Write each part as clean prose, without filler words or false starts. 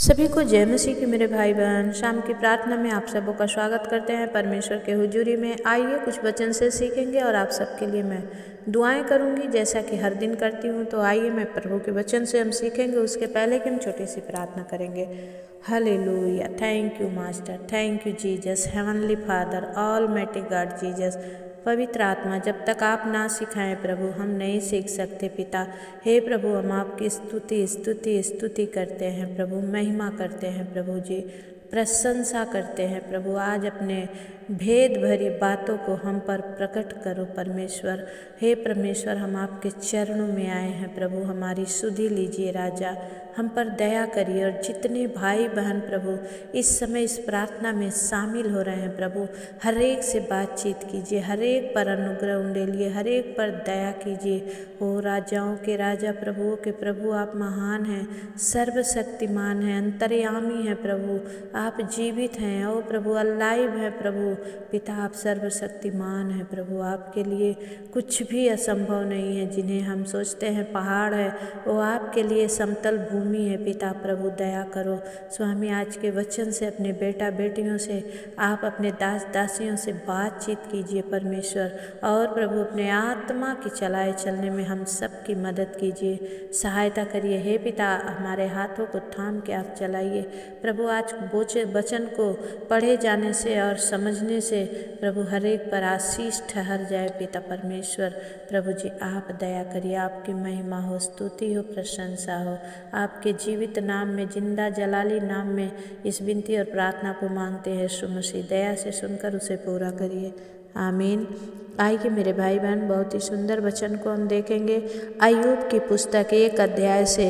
सभी को जय मसीह की मेरे भाई बहन। शाम की प्रार्थना में आप सबों का स्वागत करते हैं परमेश्वर के हुजूरी में। आइए कुछ वचन से सीखेंगे और आप सबके लिए मैं दुआएं करूंगी जैसा कि हर दिन करती हूं। तो आइए मैं प्रभु के वचन से हम सीखेंगे, उसके पहले कि हम छोटी सी प्रार्थना करेंगे। Hallelujah. Thank you master, thank you Jesus, heavenly father, almighty God Jesus. पवित्र आत्मा, जब तक आप ना सिखाएं प्रभु हम नहीं सीख सकते। पिता हे प्रभु, हम आपकी स्तुति स्तुति स्तुति करते हैं प्रभु, महिमा करते हैं प्रभु जी, प्रशंसा करते हैं प्रभु। आज अपने भेद भरी बातों को हम पर प्रकट करो परमेश्वर। हे परमेश्वर, हम आपके चरणों में आए हैं प्रभु, हमारी सुधि लीजिए राजा, हम पर दया करिए। और जितने भाई बहन प्रभु इस समय इस प्रार्थना में शामिल हो रहे हैं प्रभु, हर एक से बातचीत कीजिए, हर एक पर अनुग्रह उंडेलिए, हर एक पर दया कीजिए। ओ राजाओं के राजा, प्रभुओं के प्रभु, आप महान हैं, सर्वशक्तिमान हैं, अंतर्यामी हैं प्रभु, आप जीवित हैं। ओ प्रभु, अलाइव हैं प्रभु। पिता, आप सर्वशक्तिमान हैं प्रभु, आपके लिए कुछ भी असंभव नहीं है। जिन्हें हम सोचते हैं पहाड़ है, वो आपके लिए समतल भूमि है। पिता प्रभु, दया करो स्वामी, आज के वचन से अपने बेटा बेटियों से आप अपने दास दासियों से बातचीत कीजिए परमेश्वर। और प्रभु, अपने आत्मा की चलाए चलने में हम सब की मदद कीजिए, सहायता करिए। हे पिता, हमारे हाथों को थाम के आप चलाइए प्रभु। आज वचन को पढ़े जाने से और समझने से प्रभु हर एक पर आशीष ठहर जाए। पिता परमेश्वर, प्रभु जी आप दया करिए, आपकी महिमा हो, स्तुति हो, प्रशंसा हो। आपके जीवित नाम में, जिंदा जलाली नाम में इस विनती और प्रार्थना को मांगते हैं यीशु मसीह। दया से सुनकर उसे पूरा करिए, आमीन। आइए मेरे भाई बहन, बहुत ही सुंदर वचन को हम देखेंगे। अय्यूब की पुस्तक 1 अध्याय से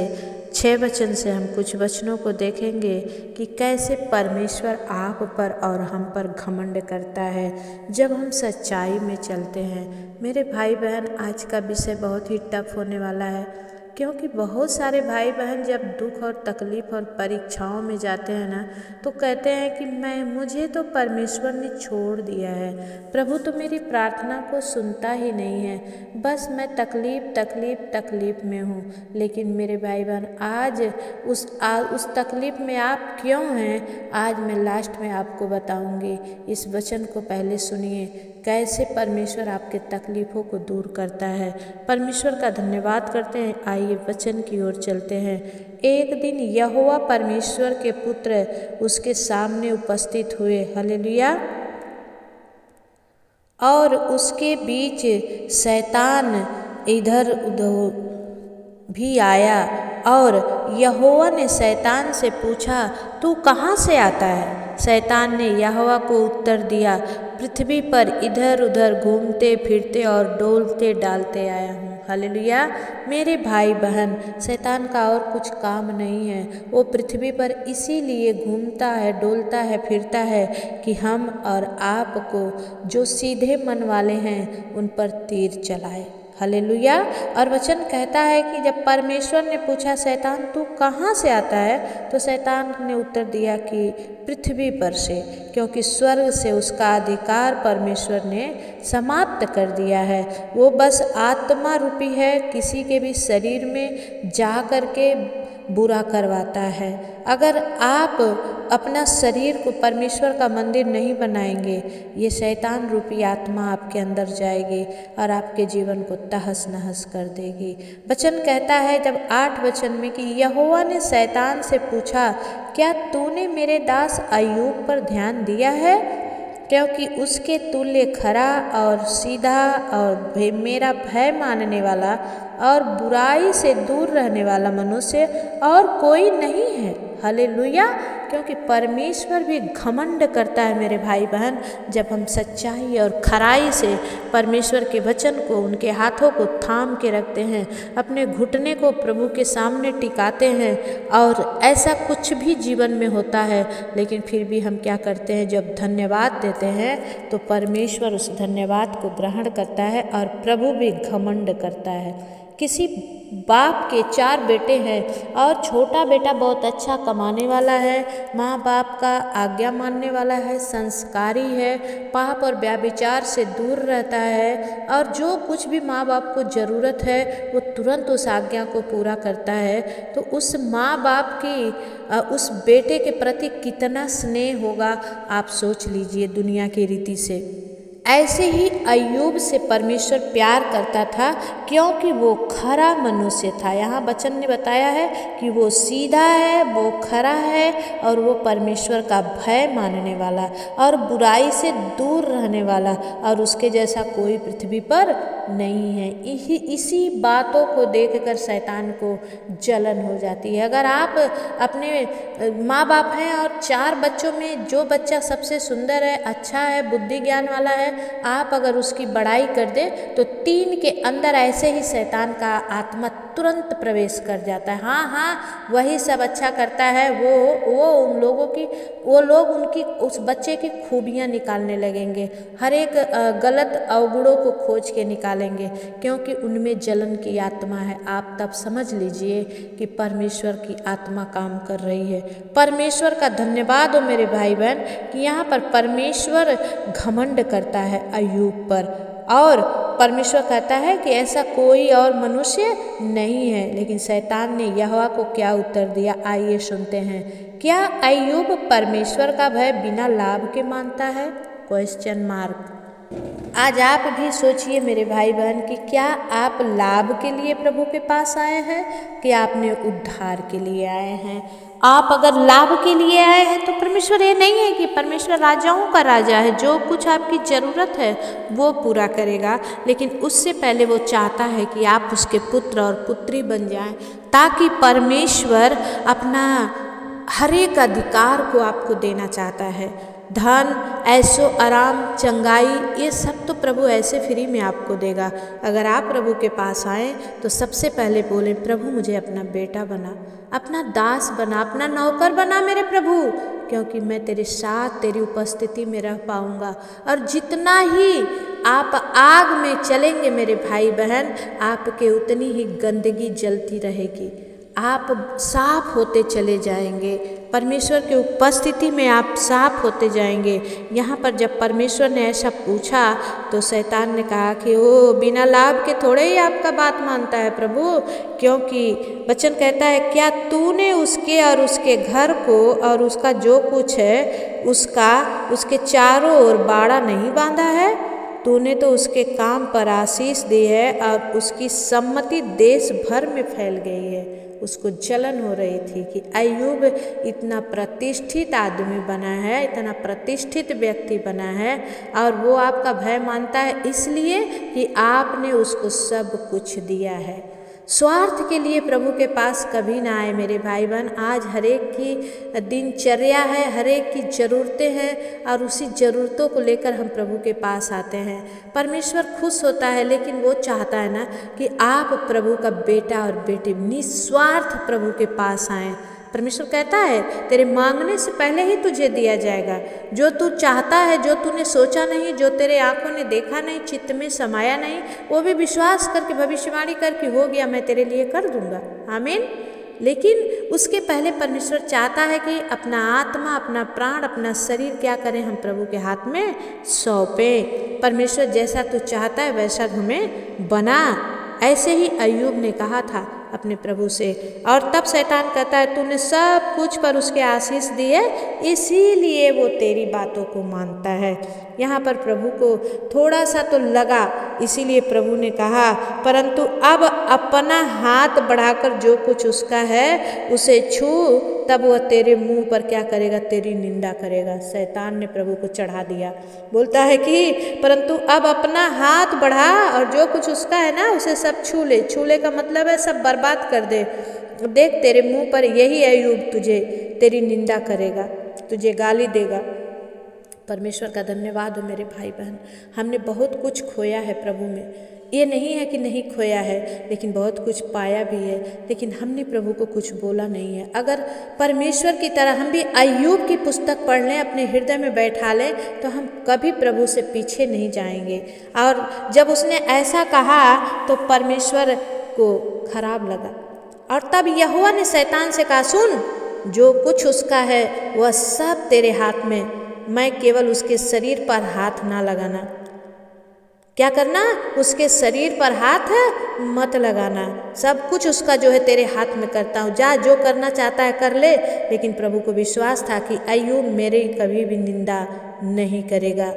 6 वचन से हम कुछ वचनों को देखेंगे कि कैसे परमेश्वर आप पर और हम पर घमंड करता है जब हम सच्चाई में चलते हैं। मेरे भाई बहन, आज का विषय बहुत ही टफ होने वाला है, क्योंकि बहुत सारे भाई बहन जब दुख और तकलीफ़ और परीक्षाओं में जाते हैं ना, तो कहते हैं कि मुझे तो परमेश्वर ने छोड़ दिया है, प्रभु तो मेरी प्रार्थना को सुनता ही नहीं है, बस मैं तकलीफ़ में हूँ। लेकिन मेरे भाई बहन, आज उस तकलीफ़ में आप क्यों हैं, आज मैं लास्ट में आपको बताऊँगी। इस वचन को पहले सुनिए, कैसे परमेश्वर आपके तकलीफ़ों को दूर करता है। परमेश्वर का धन्यवाद करते हैं। आइए वचन की ओर चलते हैं। एक दिन यहोवा परमेश्वर के पुत्र उसके सामने उपस्थित हुए, हालेलुया, और उसके बीच शैतान इधर उधर भी आया। और यहोवा ने शैतान से पूछा, तू कहाँ से आता है? शैतान ने यहोवा को उत्तर दिया, पृथ्वी पर इधर उधर घूमते फिरते और डोलते डालते आया हूँ। हालेलुया। मेरे भाई बहन, शैतान का और कुछ काम नहीं है, वो पृथ्वी पर इसीलिए घूमता है, डोलता है, फिरता है कि हम और आपको जो सीधे मन वाले हैं उन पर तीर चलाए। हालेलुया। और वचन कहता है कि जब परमेश्वर ने पूछा, शैतान तू कहाँ से आता है? तो शैतान ने उत्तर दिया कि पृथ्वी पर से, क्योंकि स्वर्ग से उसका अधिकार परमेश्वर ने समाप्त कर दिया है। वो बस आत्मा रूपी है, किसी के भी शरीर में जा कर के बुरा करवाता है। अगर आप अपना शरीर को परमेश्वर का मंदिर नहीं बनाएंगे, ये शैतान रूपी आत्मा आपके अंदर जाएगी और आपके जीवन को तहस नहस कर देगी। वचन कहता है जब 8 वचन में कि यहोवा ने शैतान से पूछा, क्या तूने मेरे दास अय्यूब पर ध्यान दिया है? क्योंकि उसके तुल्य खरा और सीधा और मेरा भय मानने वाला और बुराई से दूर रहने वाला मनुष्य और कोई नहीं है। हालेलुया। क्योंकि परमेश्वर भी घमंड करता है मेरे भाई बहन, जब हम सच्चाई और खराई से परमेश्वर के वचन को, उनके हाथों को थाम के रखते हैं, अपने घुटने को प्रभु के सामने टिकाते हैं। और ऐसा कुछ भी जीवन में होता है, लेकिन फिर भी हम क्या करते हैं, जब धन्यवाद देते हैं तो परमेश्वर उस धन्यवाद को ग्रहण करता है और प्रभु भी घमंड करता है। किसी बाप के 4 बेटे हैं और छोटा बेटा बहुत अच्छा कमाने वाला है, माँ बाप का आज्ञा मानने वाला है, संस्कारी है, पाप और व्यभिचार से दूर रहता है और जो कुछ भी माँ बाप को ज़रूरत है वो तुरंत उस आज्ञा को पूरा करता है। तो उस माँ बाप की उस बेटे के प्रति कितना स्नेह होगा आप सोच लीजिए दुनिया की रीति से। ऐसे ही अय्यूब से परमेश्वर प्यार करता था क्योंकि वो खरा मनुष्य था। यहाँ वचन ने बताया है कि वो सीधा है, वो खरा है और वो परमेश्वर का भय मानने वाला और बुराई से दूर रहने वाला, और उसके जैसा कोई पृथ्वी पर नहीं है। इसी बातों को देखकर शैतान को जलन हो जाती है। अगर आप अपने माँ बाप हैं और 4 बच्चों में जो बच्चा सबसे सुंदर है, अच्छा है, बुद्धि ज्ञान वाला है, आप अगर उसकी बड़ाई कर दें तो 3 के अंदर ऐसे ही शैतान का आत्मा तुरंत प्रवेश कर जाता है। हाँ, वही सब अच्छा करता है, वो लोग उनकी उस बच्चे की खूबियाँ निकालने लगेंगे, हर एक गलत अवगुणों को खोज के निकालेंगे क्योंकि उनमें जलन की आत्मा है। आप तब समझ लीजिए कि परमेश्वर की आत्मा काम कर रही है। परमेश्वर का धन्यवाद हो मेरे भाई बहन कि यहाँ पर परमेश्वर घमंड करता है अय्यूब पर, और परमेश्वर कहता है कि ऐसा कोई और मनुष्य नहीं है। लेकिन शैतान ने यहोवा को क्या उत्तर दिया, आइए सुनते हैं। क्या अय्यूब परमेश्वर का भय बिना लाभ के मानता है? Question mark. आज आप भी सोचिए मेरे भाई बहन कि क्या आप लाभ के लिए प्रभु के पास आए हैं कि आपने उद्धार के लिए आए हैं? आप अगर लाभ के लिए आए हैं तो परमेश्वर ये नहीं है कि परमेश्वर राजाओं का राजा है, जो कुछ आपकी ज़रूरत है वो पूरा करेगा, लेकिन उससे पहले वो चाहता है कि आप उसके पुत्र और पुत्री बन जाएं, ताकि परमेश्वर अपना हर एक अधिकार को आपको देना चाहता है। धन, ऐशो आराम, चंगाई, ये सब तो प्रभु ऐसे फ्री में आपको देगा। अगर आप प्रभु के पास आएँ तो सबसे पहले बोलें, प्रभु मुझे अपना बेटा बना, अपना दास बना, अपना नौकर बना मेरे प्रभु, क्योंकि मैं तेरे साथ तेरी उपस्थिति में रह पाऊँगा। और जितना ही आप आग में चलेंगे मेरे भाई बहन, आपके उतनी ही गंदगी जलती रहेगी, आप साफ होते चले जाएंगे, परमेश्वर की उपस्थिति में आप साफ होते जाएंगे। यहाँ पर जब परमेश्वर ने ऐसा पूछा तो शैतान ने कहा कि ओ बिना लाभ के थोड़े ही आपका बात मानता है प्रभु, क्योंकि वचन कहता है क्या तूने उसके और उसके घर को और उसका जो कुछ है उसके चारों ओर बाड़ा नहीं बांधा है? तूने तो उसके काम पर आशीष दी है और उसकी सम्मति देश भर में फैल गई है। उसको जलन हो रही थी कि अय्यूब इतना प्रतिष्ठित आदमी बना है, इतना प्रतिष्ठित व्यक्ति बना है और वो आपका भय मानता है इसलिए कि आपने उसको सब कुछ दिया है। स्वार्थ के लिए प्रभु के पास कभी ना आए मेरे भाई बहन। आज हर एक की दिनचर्या है, हर एक की ज़रूरतें हैं और उसी ज़रूरतों को लेकर हम प्रभु के पास आते हैं। परमेश्वर खुश होता है, लेकिन वो चाहता है ना कि आप प्रभु का बेटा और बेटी निस्वार्थ प्रभु के पास आएँ। परमेश्वर कहता है तेरे मांगने से पहले ही तुझे दिया जाएगा। जो तू चाहता है, जो तूने सोचा नहीं, जो तेरे आंखों ने देखा नहीं, चित्त में समाया नहीं, वो भी विश्वास करके भविष्यवाणी करके हो गया मैं तेरे लिए कर दूंगा। आमीन। लेकिन उसके पहले परमेश्वर चाहता है कि अपना आत्मा, अपना प्राण, अपना शरीर क्या करें, हम प्रभु के हाथ में सौंपें। परमेश्वर जैसा तू चाहता है वैसा हमें बना। ऐसे ही अय्यूब ने कहा था अपने प्रभु से, और तब शैतान कहता है तूने सब कुछ पर उसके आशीष दी है, इसीलिए वो तेरी बातों को मानता है। यहाँ पर प्रभु को थोड़ा सा तो लगा, इसीलिए प्रभु ने कहा परंतु अब अपना हाथ बढ़ाकर जो कुछ उसका है उसे छू, तब वह तेरे मुंह पर क्या करेगा, तेरी निंदा करेगा। शैतान ने प्रभु को चढ़ा दिया, बोलता है कि परंतु अब अपना हाथ बढ़ा और जो कुछ उसका है ना उसे सब छू ले। छूले का मतलब है सब बर्बाद कर दे। देख तेरे मुंह पर यही अय्यूब तुझे तेरी निंदा करेगा, तुझे गाली देगा। परमेश्वर का धन्यवाद हो मेरे भाई बहन, हमने बहुत कुछ खोया है प्रभु में। ये नहीं है कि नहीं खोया है, लेकिन बहुत कुछ पाया भी है, लेकिन हमने प्रभु को कुछ बोला नहीं है। अगर परमेश्वर की तरह हम भी अय्यूब की पुस्तक पढ़ लें, अपने हृदय में बैठा लें, तो हम कभी प्रभु से पीछे नहीं जाएंगे। और जब उसने ऐसा कहा तो परमेश्वर को खराब लगा। और तब यहोवा ने शैतान से कहा, सुन, जो कुछ उसका है वह सब तेरे हाथ में, मैं केवल उसके शरीर पर हाथ ना लगाना। क्या करना? उसके शरीर पर हाथ मत लगाना। सब कुछ उसका जो है तेरे हाथ में करता हूँ, जा जो करना चाहता है कर ले। लेकिन प्रभु को विश्वास था कि अय्यूब मेरी कभी भी निंदा नहीं करेगा।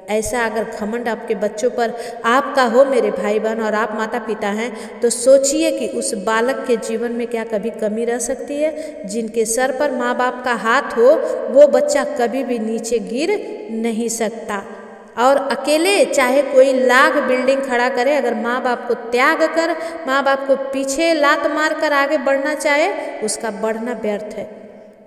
ऐसा अगर घमंड आपके बच्चों पर आपका हो मेरे भाई बहन, और आप माता पिता हैं, तो सोचिए कि उस बालक के जीवन में क्या कभी कमी रह सकती है। जिनके सर पर माँ बाप का हाथ हो वो बच्चा कभी भी नीचे गिर नहीं सकता। और अकेले चाहे कोई लाख बिल्डिंग खड़ा करे, अगर माँ बाप को त्याग कर, माँ बाप को पीछे लात मार कर आगे बढ़ना चाहे, उसका बढ़ना व्यर्थ है।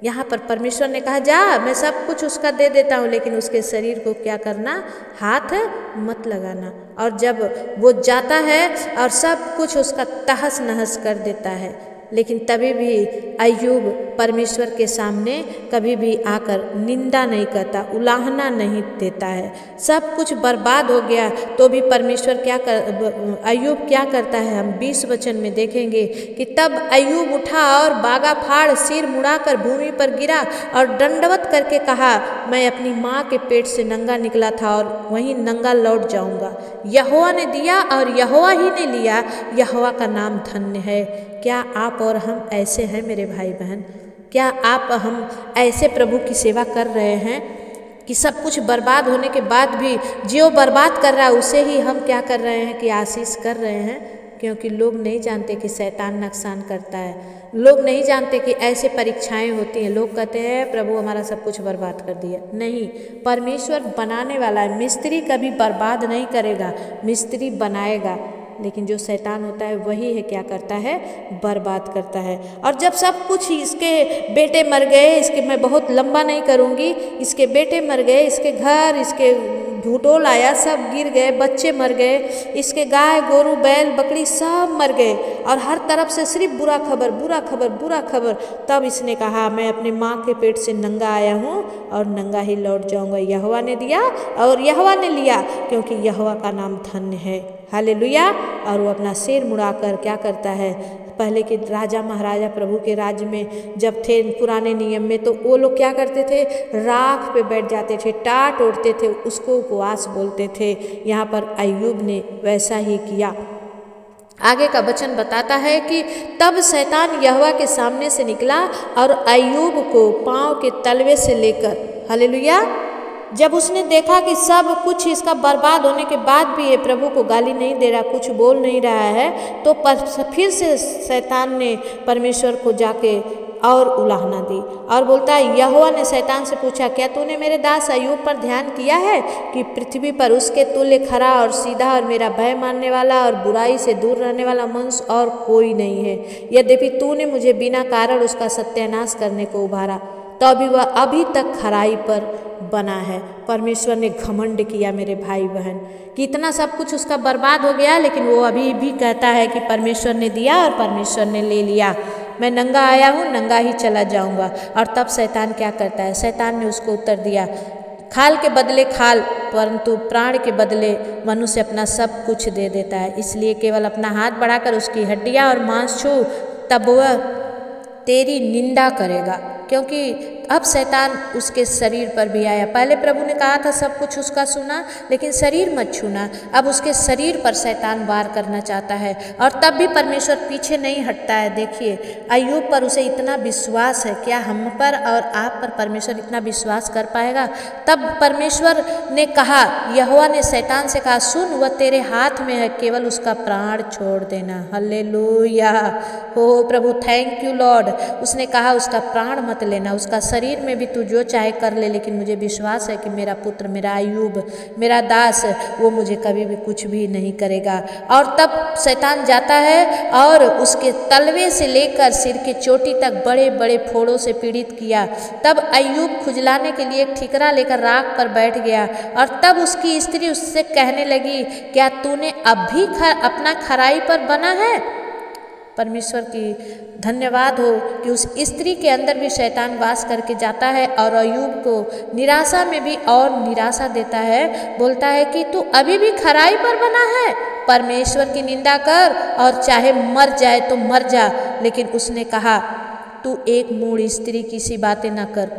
यहाँ पर परमेश्वर ने कहा, जा मैं सब कुछ उसका दे देता हूँ, लेकिन उसके शरीर को क्या करना? हाथ मत लगाना। और जब वो जाता है और सब कुछ उसका तहस नहस कर देता है, लेकिन तभी भी अय्यूब परमेश्वर के सामने कभी भी आकर निंदा नहीं करता, उलाहना नहीं देता है। सब कुछ बर्बाद हो गया तो भी परमेश्वर अय्यूब क्या करता है? हम 20 वचन में देखेंगे कि तब अय्यूब उठा और बागा फाड़ सिर मुड़ाकर भूमि पर गिरा और दंडवत करके कहा, मैं अपनी माँ के पेट से नंगा निकला था और वहीं नंगा लौट जाऊंगा। यहोवा ने दिया और यहोवा ही ने लिया, यहोवा का नाम धन्य है। क्या आप और हम ऐसे हैं मेरे भाई बहन? क्या हम ऐसे प्रभु की सेवा कर रहे हैं कि सब कुछ बर्बाद होने के बाद भी जो बर्बाद कर रहा है उसे ही हम क्या कर रहे हैं कि आशीष कर रहे हैं? क्योंकि लोग नहीं जानते कि शैतान नुकसान करता है। लोग नहीं जानते कि ऐसे परीक्षाएं होती हैं। लोग कहते हैं प्रभु हमारा सब कुछ बर्बाद कर दिया। नहीं, परमेश्वर बनाने वाला है। मिस्त्री कभी बर्बाद नहीं करेगा, मिस्त्री बनाएगा। लेकिन जो शैतान होता है वही है क्या करता है? बर्बाद करता है। और जब सब कुछ इसके बेटे मर गए, मैं बहुत लंबा नहीं करूँगी, इसके बेटे मर गए, इसके घर, इसके ढूंढोल आया, सब गिर गए, बच्चे मर गए, इसके गाय गोरू बैल बकरी सब मर गए और हर तरफ से सिर्फ बुरा खबर, बुरा खबर, बुरा खबर। तब इसने कहा, मैं अपने माँ के पेट से नंगा आया हूँ और नंगा ही लौट जाऊँगा। यहोवा ने दिया और यहोवा ने लिया, क्योंकि यहोवा का नाम धन्य है। हालेलुया। और वो अपना सिर मुड़ाकर क्या करता है? पहले के राजा महाराजा प्रभु के राज्य में जब थे पुराने नियम में, तो वो लोग क्या करते थे? राख पे बैठ जाते थे, टाट ओढ़ते थे, उसको उपवास बोलते थे। यहाँ पर अय्यूब ने वैसा ही किया। आगे का वचन बताता है कि तब शैतान यहोवा के सामने से निकला और अय्यूब को पाँव के तलवे से लेकर, हालेलुया, जब उसने देखा कि सब कुछ इसका बर्बाद होने के बाद भी ये प्रभु को गाली नहीं दे रहा, कुछ बोल नहीं रहा है, तो फिर से शैतान ने परमेश्वर को जाके और उलाहना दी और बोलता है, यहोवा ने शैतान से पूछा, क्या तूने मेरे दास अय्यूब पर ध्यान किया है कि पृथ्वी पर उसके तुल्य खरा और सीधा और मेरा भय मानने वाला और बुराई से दूर रहने वाला मनुष्य और कोई नहीं है। यद्यपि तूने मुझे बिना कारण उसका सत्यानाश करने को उभारा, तो अभी वह अभी तक खराई पर बना है। परमेश्वर ने घमंड किया मेरे भाई बहन कि इतना सब कुछ उसका बर्बाद हो गया, लेकिन वो अभी भी कहता है कि परमेश्वर ने दिया और परमेश्वर ने ले लिया, मैं नंगा आया हूँ, नंगा ही चला जाऊँगा। और तब शैतान क्या करता है? शैतान ने उसको उत्तर दिया, खाल के बदले खाल, परंतु प्राण के बदले मनुष्य अपना सब कुछ दे देता है। इसलिए केवल अपना हाथ बढ़ाकर उसकी हड्डियाँ और मांस छू, तब वह तेरी निंदा करेगा। क्योंकि अब शैतान उसके शरीर पर भी आया। पहले प्रभु ने कहा था सब कुछ उसका सुना, लेकिन शरीर मत छूना। अब उसके शरीर पर शैतान वार करना चाहता है और तब भी परमेश्वर पीछे नहीं हटता है। देखिए अय्यूब पर उसे इतना विश्वास है, क्या हम पर और आप पर परमेश्वर इतना विश्वास कर पाएगा? तब परमेश्वर ने कहा, यहोवा ने शैतान से कहा, सुन, वह तेरे हाथ में है, केवल उसका प्राण छोड़ देना। हालेलुया। हो प्रभु, थैंक यू लॉर्ड। उसने कहा उसका प्राण मत लेना, उसका शरीर में भी तू जो चाहे कर ले, लेकिन मुझे विश्वास है कि मेरा पुत्र, मेरा अय्यूब, मेरा दास, वो मुझे कभी भी कुछ भी नहीं करेगा। और तब शैतान जाता है और उसके तलवे से लेकर सिर के चोटी तक बड़े बड़े फोड़ों से पीड़ित किया। तब अय्यूब खुजलाने के लिए एक ठीकरा लेकर राख पर बैठ गया और तब उसकी स्त्री उससे कहने लगी, क्या तूने अब भी अपना खराई पर बना है? परमेश्वर की धन्यवाद हो कि उस स्त्री के अंदर भी शैतान वास करके जाता है और अय्यूब को निराशा में भी और निराशा देता है। बोलता है कि तू अभी भी खराई पर बना है, परमेश्वर की निंदा कर और चाहे मर जाए तो मर जा। लेकिन उसने कहा तू एक मूढ़ स्त्री की सी बातें न कर।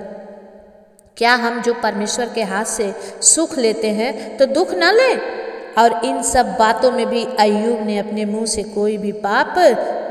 क्या हम जो परमेश्वर के हाथ से सुख लेते हैं तो दुख न लें? और इन सब बातों में भी अय्यूब ने अपने मुंह से कोई भी पाप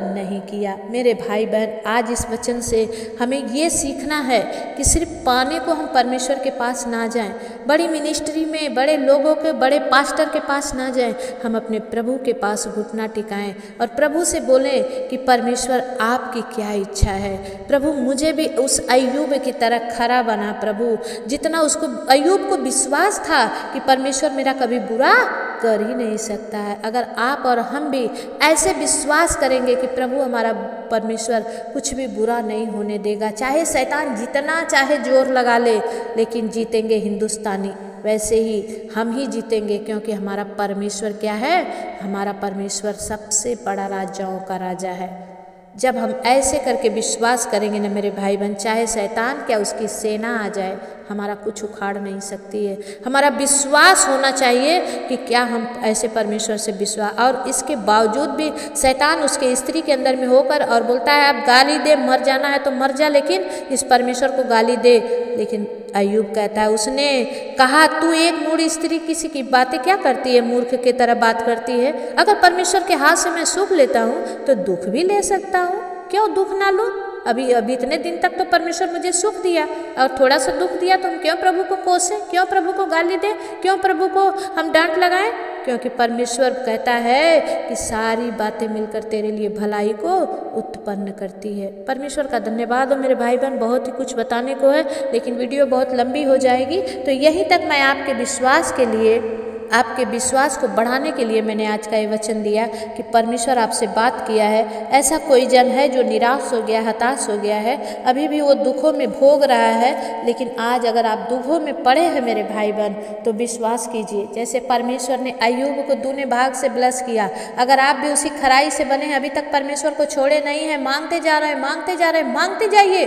नहीं किया। मेरे भाई बहन, आज इस वचन से हमें ये सीखना है कि सिर्फ पाने को हम परमेश्वर के पास ना जाएं, बड़ी मिनिस्ट्री में बड़े लोगों के, बड़े पास्टर के पास ना जाएं। हम अपने प्रभु के पास घुटना टिकाएं और प्रभु से बोलें कि परमेश्वर आपकी क्या इच्छा है। प्रभु मुझे भी उस अय्यूब की तरह खरा बना। प्रभु जितना उसको अय्यूब को विश्वास था कि परमेश्वर मेरा कभी बुरा कर ही नहीं सकता है, अगर आप और हम भी ऐसे विश्वास करेंगे कि प्रभु हमारा परमेश्वर कुछ भी बुरा नहीं होने देगा, चाहे शैतान जितना चाहे जोर लगा ले, लेकिन जीतेंगे हिंदुस्तानी। वैसे ही हम ही जीतेंगे, क्योंकि हमारा परमेश्वर क्या है? हमारा परमेश्वर सबसे बड़ा राजाओं का राजा है। जब हम ऐसे करके विश्वास करेंगे ना मेरे भाई बहन, चाहे शैतान क्या उसकी सेना आ जाए, हमारा कुछ उखाड़ नहीं सकती है। हमारा विश्वास होना चाहिए कि क्या हम ऐसे परमेश्वर से विश्वास, और इसके बावजूद भी शैतान उसके स्त्री के अंदर में होकर और बोलता है अब गाली दे, मर जाना है तो मर जा, लेकिन इस परमेश्वर को गाली दे। लेकिन अय्यूब कहता है, उसने कहा तू एक मूढ़ स्त्री किसी की बातें क्या करती है, मूर्ख की तरह बात करती है। अगर परमेश्वर के हाथ से मैं सुख लेता हूँ तो दुख भी ले सकता हूँ, क्यों दुख ना लो? अभी इतने दिन तक तो परमेश्वर मुझे सुख दिया और थोड़ा सा दुख दिया तो हम क्यों प्रभु को कोसें, क्यों प्रभु को गाली दें, क्यों प्रभु को हम डांट लगाएं? क्योंकि परमेश्वर कहता है कि सारी बातें मिलकर तेरे लिए भलाई को उत्पन्न करती है। परमेश्वर का धन्यवाद हो मेरे भाई बहन, बहुत ही कुछ बताने को है लेकिन वीडियो बहुत लंबी हो जाएगी, तो यहीं तक मैं आपके विश्वास के लिए, आपके विश्वास को बढ़ाने के लिए मैंने आज का ये वचन दिया कि परमेश्वर आपसे बात किया है। ऐसा कोई जन है जो निराश हो गया, हताश हो गया है, अभी भी वो दुखों में भोग रहा है, लेकिन आज अगर आप दुखों में पड़े हैं मेरे भाई बहन तो विश्वास कीजिए। जैसे परमेश्वर ने अय्यूब को दूने भाग से ब्लेस किया, अगर आप भी उसी खराई से बने हैं, अभी तक परमेश्वर को छोड़े नहीं है, मांगते जा रहे हैं, मांगते जा रहे हैं, मांगते जाइए,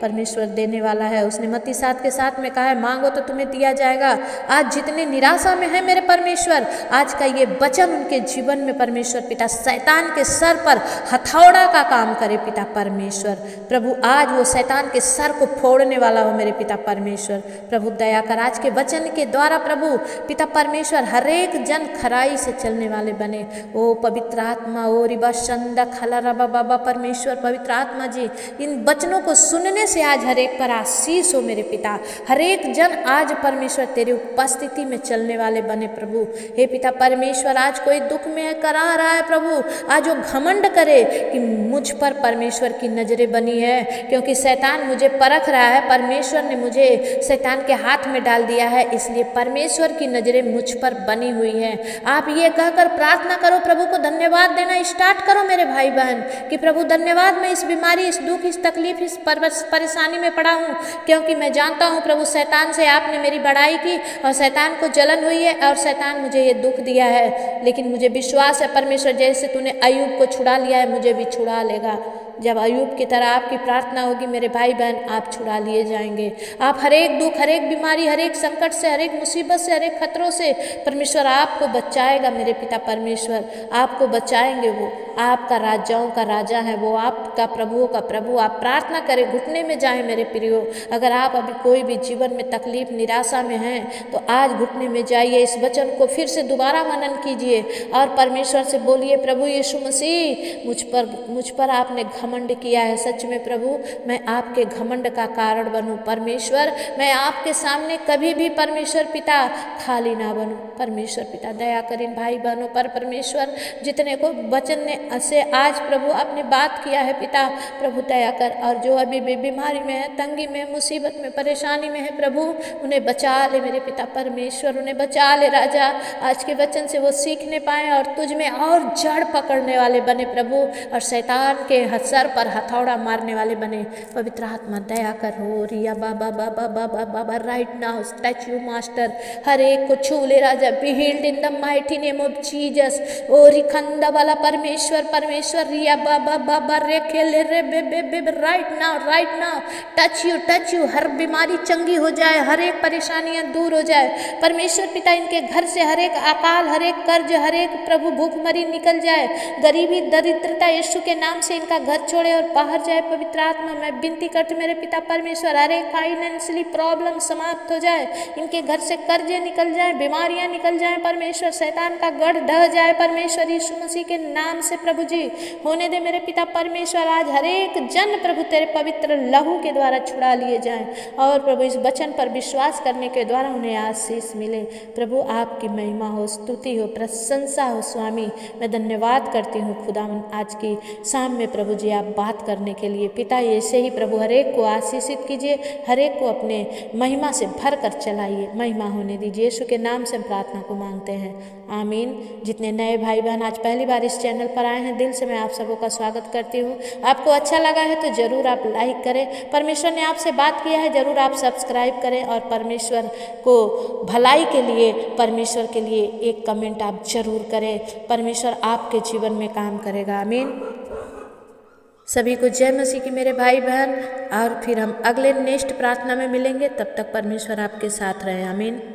परमेश्वर देने वाला है। उसने मत्ती 7 के 7 में कहा है मांगो तो तुम्हें दिया जाएगा। आज जितने निराशा में है मेरे परमेश्वर, आज का ये वचन उनके जीवन में परमेश्वर पिता शैतान के सर पर हथौड़ा का काम करे। पिता परमेश्वर प्रभु आज वो शैतान के सर को फोड़ने वाला हो मेरे पिता परमेश्वर। प्रभु दया कर आज के वचन के द्वारा प्रभु पिता परमेश्वर हर एक जन खराई से चलने वाले बने। ओ पवित्र आत्मा, ओ रिबा शंदा खला रबा बाबा परमेश्वर पवित्र आत्मा जी, इन वचनों को सुनने से आज हर एक पर आशीष हो मेरे पिता। हर एक जन आज परमेश्वर तेरी उपस्थिति में चलने वाले बने प्रभु। हे पिता परमेश्वर आज कोई दुख में करा रहा है प्रभु, आज वो घमंड करे कि मुझ पर परमेश्वर की नजरें बनी है, क्योंकि शैतान मुझे परख रहा है, परमेश्वर ने मुझे शैतान के हाथ में डाल दिया है, इसलिए परमेश्वर की नजरें मुझ पर बनी हुई हैं। आप ये कहकर प्रार्थना करो, प्रभु को धन्यवाद देना स्टार्ट करो मेरे भाई बहन कि प्रभु धन्यवाद, मैं इस बीमारी, इस दुख, इस तकलीफ, इस परेशानी में पड़ा हूँ, क्योंकि मैं जानता हूँ प्रभु शैतान से आपने मेरी बड़ाई की और शैतान को जलन हुई है और शैतान मुझे ये दुख दिया है, लेकिन मुझे विश्वास है परमेश्वर जैसे तूने अय्यूब को छुड़ा लिया है मुझे भी छुड़ा लेगा। जब अय्यूब की तरह आपकी प्रार्थना होगी मेरे भाई बहन, आप छुड़ा लिए जाएंगे। आप हर एक दुख, हर एक बीमारी, हर एक संकट से, हर एक मुसीबत से, हर एक खतरों से परमेश्वर आपको बचाएगा मेरे पिता परमेश्वर, आपको बचाएंगे। वो आपका राजाओं का राजा है, वो आपका प्रभुओं का प्रभु। आप प्रार्थना करें, घुटने में जाएं मेरे प्रियो। अगर आप अभी कोई भी जीवन में तकलीफ, निराशा में हैं तो आज घुटने में जाइए, इस वचन को फिर से दोबारा मनन कीजिए और परमेश्वर से बोलिए, प्रभु यीशु मसीह मुझ पर आपने घमंड किया है, सच में प्रभु मैं आपके घमंड का कारण बनूं। परमेश्वर मैं आपके सामने कभी भी परमेश्वर पिता खाली ना बनूं। परमेश्वर पिता दया कर इन भाई बहनों पर परमेश्वर, जितने को वचन ने से आज प्रभु आपने बात किया है पिता, प्रभु दया कर, और जो अभी भी बीमारी में है, तंगी में, मुसीबत में, परेशानी में है प्रभु उन्हें बचा ले मेरे पिता परमेश्वर, उन्हें बचा ले राजा। आज के वचन से वो सीखने पाए और तुझ में और जड़ पकड़ने वाले बने प्रभु, और शैतान के सर पर हथौड़ा मारने वाले बने। पवित्र आत्मा दया कर हो रिया बाबा बाबा बाबा बाबा right now touch you master, हर एक को छू ले राजा, be healed in the mighty name of Jesus. ओ रिखंदा वाला परमेश्वर परमेश्वर परमेश्वर रिया बाबा बाबा रे खेले रे बे बे बे राइट नाउ टच यू हर बीमारी चंगी हो जाए, हर एक परेशानियां दूर हो जाए। परमेश्वर पिता इनके घर से हर एक अकाल, हर एक कर्ज, हर एक प्रभु भूखमरी निकल जाए, गरीबी दरिद्रता यीशु के नाम से इनका घर छोड़े और बाहर जाए। पवित्र आत्मा मैं विनती करती मेरे पिता परमेश्वर, हर एक फाइनेंशियली प्रॉब्लम समाप्त हो जाए, इनके घर से कर्जे निकल जाए, बीमारियां निकल जाए परमेश्वर, शैतान का गढ़ ढह जाए परमेश्वर यीशु मसीह के नाम से प्रभु जी होने दे मेरे पिता परमेश्वर। आज हर एक जन प्रभु तेरे पवित्र लहू के द्वारा छुड़ा लिए जाएं और प्रभु इस वचन पर विश्वास करने के द्वारा उन्हें आशीष मिले। प्रभु आपकी महिमा हो, स्तुति हो, प्रशंसा हो स्वामी। मैं धन्यवाद करती हूँ खुदावन आज की शाम में प्रभु जी आप बात करने के लिए। पिता ऐसे ही प्रभु हर एक को आशीषित कीजिए, हर एक को अपने महिमा से भर कर चलाइए, महिमा होने दीजिए। यीशु के नाम से प्रार्थना को मांगते हैं, आमीन। जितने नए भाई बहन आज पहली बार इस चैनल पर आए हैं, दिल से मैं आप सबों का स्वागत करती हूँ। आपको अच्छा लगा है तो ज़रूर आप लाइक करें, परमेश्वर ने आपसे बात किया है ज़रूर आप सब्सक्राइब करें और परमेश्वर को भलाई के लिए, परमेश्वर के लिए एक कमेंट आप जरूर करें। परमेश्वर आपके जीवन में काम करेगा, आमीन। सभी को जय मसीह की मेरे भाई बहन, और फिर हम अगले नेक्स्ट प्रार्थना में मिलेंगे। तब तक परमेश्वर आपके साथ रहे, आमीन।